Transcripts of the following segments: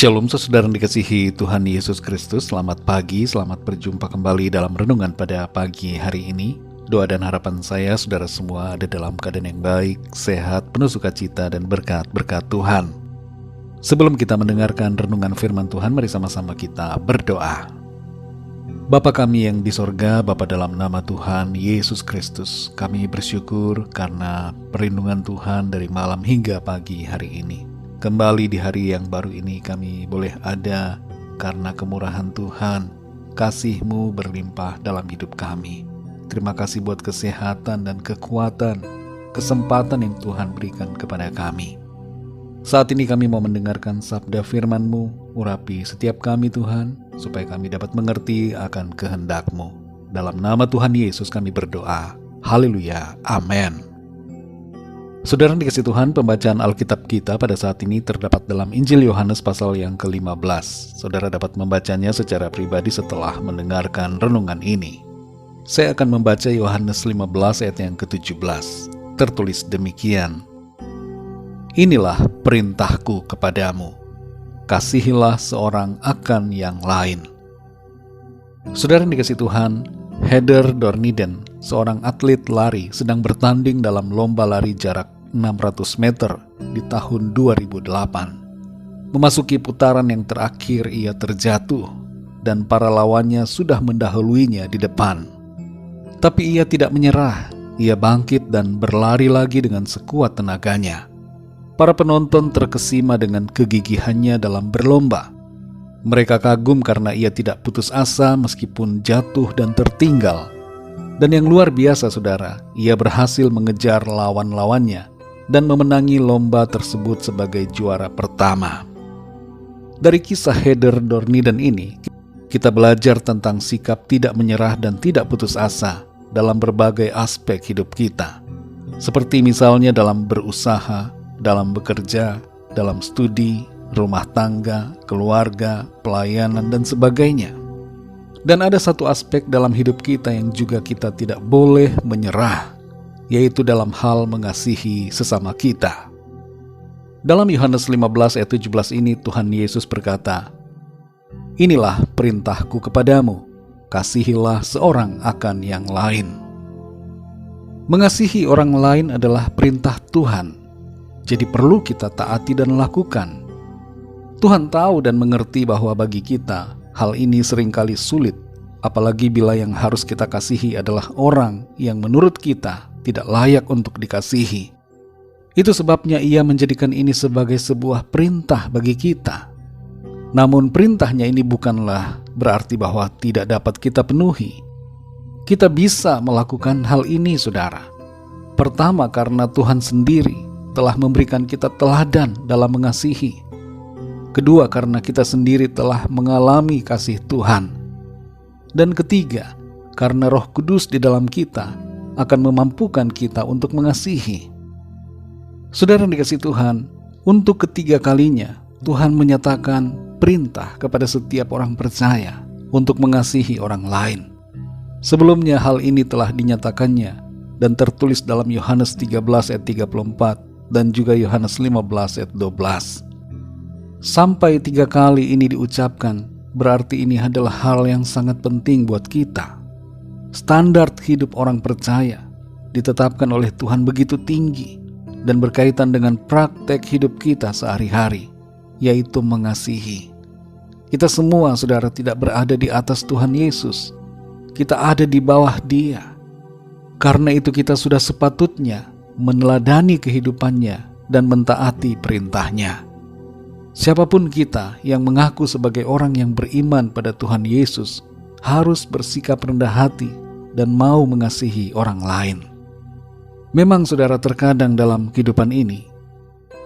Shalom saudara yang dikasihi Tuhan Yesus Kristus. Selamat pagi, selamat berjumpa kembali dalam renungan pada pagi hari ini. Doa dan harapan saya saudara semua ada dalam keadaan yang baik, sehat, penuh sukacita dan berkat-berkat Tuhan. Sebelum kita mendengarkan renungan firman Tuhan, mari sama-sama kita berdoa. Bapa kami yang di sorga, Bapa dalam nama Tuhan Yesus Kristus, kami bersyukur karena perlindungan Tuhan dari malam hingga pagi hari ini. Kembali di hari yang baru ini kami boleh ada karena kemurahan Tuhan, kasih-Mu berlimpah dalam hidup kami. Terima kasih buat kesehatan dan kekuatan, kesempatan yang Tuhan berikan kepada kami. Saat ini kami mau mendengarkan sabda firman-Mu, urapi setiap kami Tuhan, supaya kami dapat mengerti akan kehendak-Mu. Dalam nama Tuhan Yesus kami berdoa. Haleluya, amin. Saudara dikasih Tuhan, pembacaan Alkitab kita pada saat ini terdapat dalam Injil Yohanes pasal yang ke-15. Saudara dapat membacanya secara pribadi setelah mendengarkan renungan ini. Saya akan membaca Yohanes 15 ayat yang ke-17. Tertulis demikian. Inilah perintahku kepadamu, kasihilah seorang akan yang lain. Saudara dikasih Tuhan, Heather Dorniden, seorang atlet lari sedang bertanding dalam lomba lari jarak 600 meter di tahun 2008. Memasuki putaran yang terakhir ia terjatuh dan para lawannya sudah mendahuluinya di depan. Tapi ia tidak menyerah, ia bangkit dan berlari lagi dengan sekuat tenaganya. Para penonton terkesima dengan kegigihannya dalam berlomba. Mereka kagum karena ia tidak putus asa meskipun jatuh dan tertinggal. Dan yang luar biasa saudara, ia berhasil mengejar lawan-lawannya dan memenangi lomba tersebut sebagai juara pertama. Dari kisah Heather Dorniden ini, kita belajar tentang sikap tidak menyerah dan tidak putus asa dalam berbagai aspek hidup kita. Seperti misalnya dalam berusaha, dalam bekerja, dalam studi, rumah tangga, keluarga, pelayanan, dan sebagainya. Dan ada satu aspek dalam hidup kita yang juga kita tidak boleh menyerah, yaitu dalam hal mengasihi sesama kita. Dalam Yohanes 15 ayat 17 ini Tuhan Yesus berkata, inilah perintahku kepadamu, kasihilah seorang akan yang lain. Mengasihi orang lain adalah perintah Tuhan, jadi perlu kita taati dan lakukan. Tuhan tahu dan mengerti bahwa bagi kita, hal ini seringkali sulit, apalagi bila yang harus kita kasihi adalah orang yang menurut kita tidak layak untuk dikasihi. Itu sebabnya ia menjadikan ini sebagai sebuah perintah bagi kita. Namun perintahnya ini bukanlah berarti bahwa tidak dapat kita penuhi. Kita bisa melakukan hal ini saudara. Pertama karena Tuhan sendiri telah memberikan kita teladan dalam mengasihi. Kedua, karena kita sendiri telah mengalami kasih Tuhan. Dan ketiga, karena Roh Kudus di dalam kita akan memampukan kita untuk mengasihi. Saudara yang dikasihi Tuhan, untuk ketiga kalinya Tuhan menyatakan perintah kepada setiap orang percaya untuk mengasihi orang lain. Sebelumnya hal ini telah dinyatakannya dan tertulis dalam Yohanes 13 ayat 34 dan juga Yohanes 15 ayat 12. Sampai 3 kali ini diucapkan, berarti ini adalah hal yang sangat penting buat kita. Standar hidup orang percaya ditetapkan oleh Tuhan begitu tinggi dan berkaitan dengan praktek hidup kita sehari-hari, yaitu mengasihi. Kita semua saudara tidak berada di atas Tuhan Yesus, kita ada di bawah Dia. Karena itu kita sudah sepatutnya meneladani kehidupannya dan mentaati perintahnya. Siapapun kita yang mengaku sebagai orang yang beriman pada Tuhan Yesus harus bersikap rendah hati dan mau mengasihi orang lain. Memang saudara, terkadang dalam kehidupan ini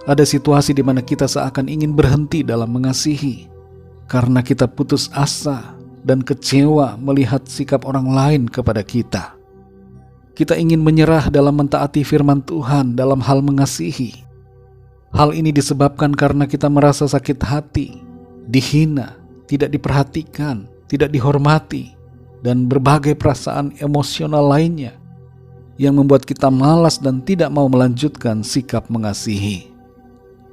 ada situasi di mana kita seakan ingin berhenti dalam mengasihi karena kita putus asa dan kecewa melihat sikap orang lain kepada kita. Kita ingin menyerah dalam mentaati firman Tuhan dalam hal mengasihi. Hal ini disebabkan karena kita merasa sakit hati, dihina, tidak diperhatikan, tidak dihormati, dan berbagai perasaan emosional lainnya yang membuat kita malas dan tidak mau melanjutkan sikap mengasihi.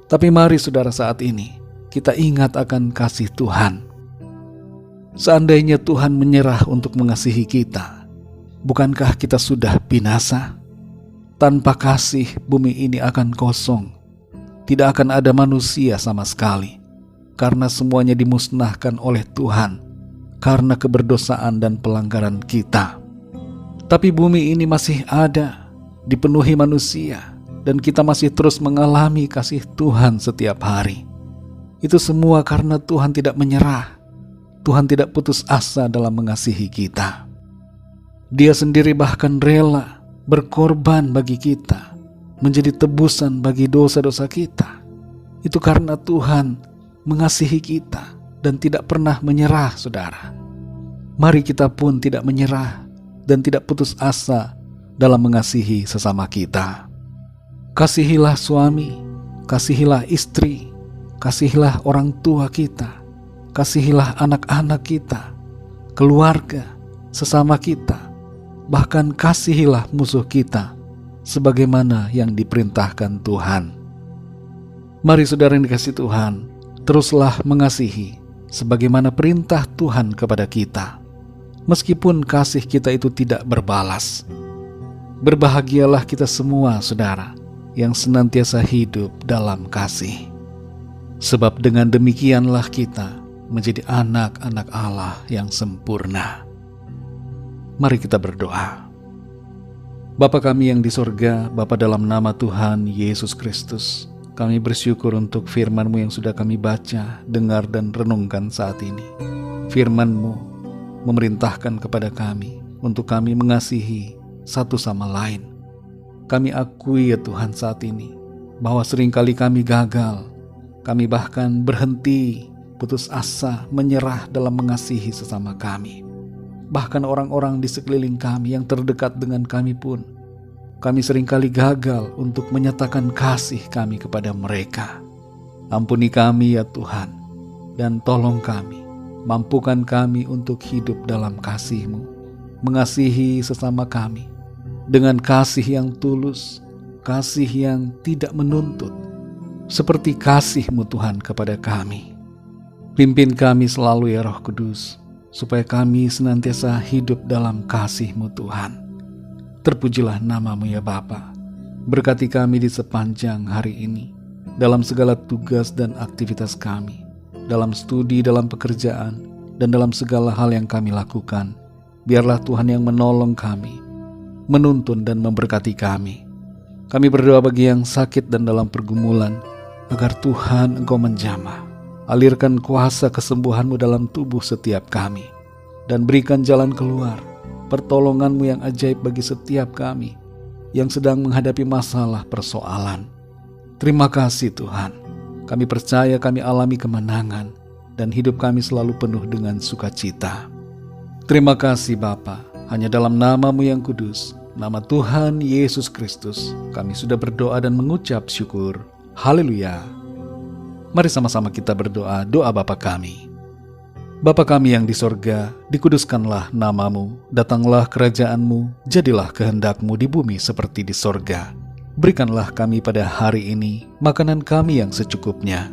Tapi mari saudara, saat ini kita ingat akan kasih Tuhan. Seandainya Tuhan menyerah untuk mengasihi kita, bukankah kita sudah binasa? Tanpa kasih, bumi ini akan kosong. Tidak akan ada manusia sama sekali, karena semuanya dimusnahkan oleh Tuhan karena keberdosaan dan pelanggaran kita. Tapi bumi ini masih ada, dipenuhi manusia, dan kita masih terus mengalami kasih Tuhan setiap hari. Itu semua karena Tuhan tidak menyerah. Tuhan tidak putus asa dalam mengasihi kita. Dia sendiri bahkan rela berkorban bagi kita, menjadi tebusan bagi dosa-dosa kita. Itu karena Tuhan mengasihi kita dan tidak pernah menyerah, saudara. Mari kita pun tidak menyerah dan tidak putus asa dalam mengasihi sesama kita. Kasihilah suami, kasihilah istri, kasihilah orang tua kita, kasihilah anak-anak kita, keluarga, sesama kita, bahkan kasihilah musuh kita sebagaimana yang diperintahkan Tuhan. Mari saudara yang dikasihi Tuhan, teruslah mengasihi sebagaimana perintah Tuhan kepada kita, meskipun kasih kita itu tidak berbalas. Berbahagialah kita semua, saudara, yang senantiasa hidup dalam kasih. Sebab dengan demikianlah kita menjadi anak-anak Allah yang sempurna. Mari kita berdoa. Bapa kami yang di sorga, Bapa, dalam nama Tuhan Yesus Kristus, kami bersyukur untuk firman-Mu yang sudah kami baca, dengar, dan renungkan saat ini. Firman-Mu memerintahkan kepada kami untuk kami mengasihi satu sama lain. Kami akui ya Tuhan saat ini bahwa seringkali kami gagal. Kami bahkan berhenti, putus asa, menyerah dalam mengasihi sesama kami. Bahkan orang-orang di sekeliling kami yang terdekat dengan kami pun, kami seringkali gagal untuk menyatakan kasih kami kepada mereka. Ampuni kami ya Tuhan, dan tolong kami, mampukan kami untuk hidup dalam kasih-Mu, mengasihi sesama kami, dengan kasih yang tulus, kasih yang tidak menuntut, seperti kasih-Mu Tuhan kepada kami. Pimpin kami selalu ya Roh Kudus, supaya kami senantiasa hidup dalam kasih-Mu Tuhan. Terpujilah nama-Mu ya Bapa. Berkati kami di sepanjang hari ini, dalam segala tugas dan aktivitas kami, dalam studi, dalam pekerjaan, dan dalam segala hal yang kami lakukan. Biarlah Tuhan yang menolong kami, menuntun dan memberkati kami. Kami berdoa bagi yang sakit dan dalam pergumulan, agar Tuhan Engkau menjamah. Alirkan kuasa kesembuhan-Mu dalam tubuh setiap kami, dan berikan jalan keluar, pertolongan-Mu yang ajaib bagi setiap kami yang sedang menghadapi masalah persoalan. Terima kasih Tuhan, kami percaya kami alami kemenangan, dan hidup kami selalu penuh dengan sukacita. Terima kasih Bapa, hanya dalam nama-Mu yang kudus, nama Tuhan Yesus Kristus, kami sudah berdoa dan mengucap syukur. Haleluya. Mari sama-sama kita berdoa doa Bapa kami. Bapa kami yang di sorga, dikuduskanlah nama-Mu, datanglah kerajaan-Mu, jadilah kehendak-Mu di bumi seperti di sorga. Berikanlah kami pada hari ini makanan kami yang secukupnya.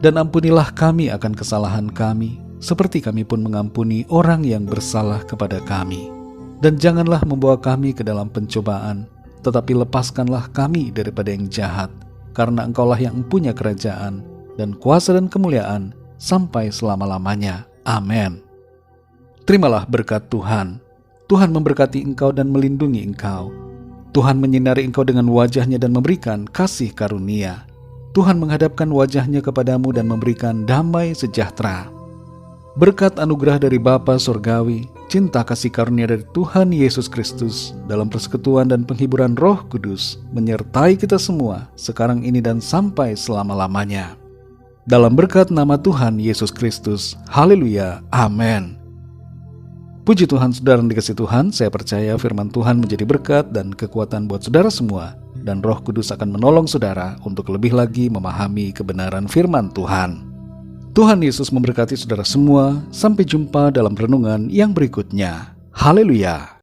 Dan ampunilah kami akan kesalahan kami, seperti kami pun mengampuni orang yang bersalah kepada kami. Dan janganlah membawa kami ke dalam pencobaan, tetapi lepaskanlah kami daripada yang jahat, karena Engkaulah yang mempunyai kerajaan, dan kuasa dan kemuliaan sampai selama-lamanya. Amin. Terimalah berkat Tuhan. Tuhan memberkati engkau dan melindungi engkau. Tuhan menyinari engkau dengan wajah-Nya dan memberikan kasih karunia. Tuhan menghadapkan wajah-Nya kepadamu dan memberikan damai sejahtera. Berkat anugerah dari Bapa Surgawi, cinta kasih karunia dari Tuhan Yesus Kristus, dalam persekutuan dan penghiburan Roh Kudus, menyertai kita semua, sekarang ini dan sampai selama-lamanya. Dalam berkat nama Tuhan Yesus Kristus. Haleluya. Amin. Puji Tuhan, saudara yang dikasihi Tuhan, saya percaya firman Tuhan menjadi berkat dan kekuatan buat saudara semua, dan Roh Kudus akan menolong saudara untuk lebih lagi memahami kebenaran firman Tuhan. Tuhan Yesus memberkati saudara semua. Sampai jumpa dalam renungan yang berikutnya. Haleluya.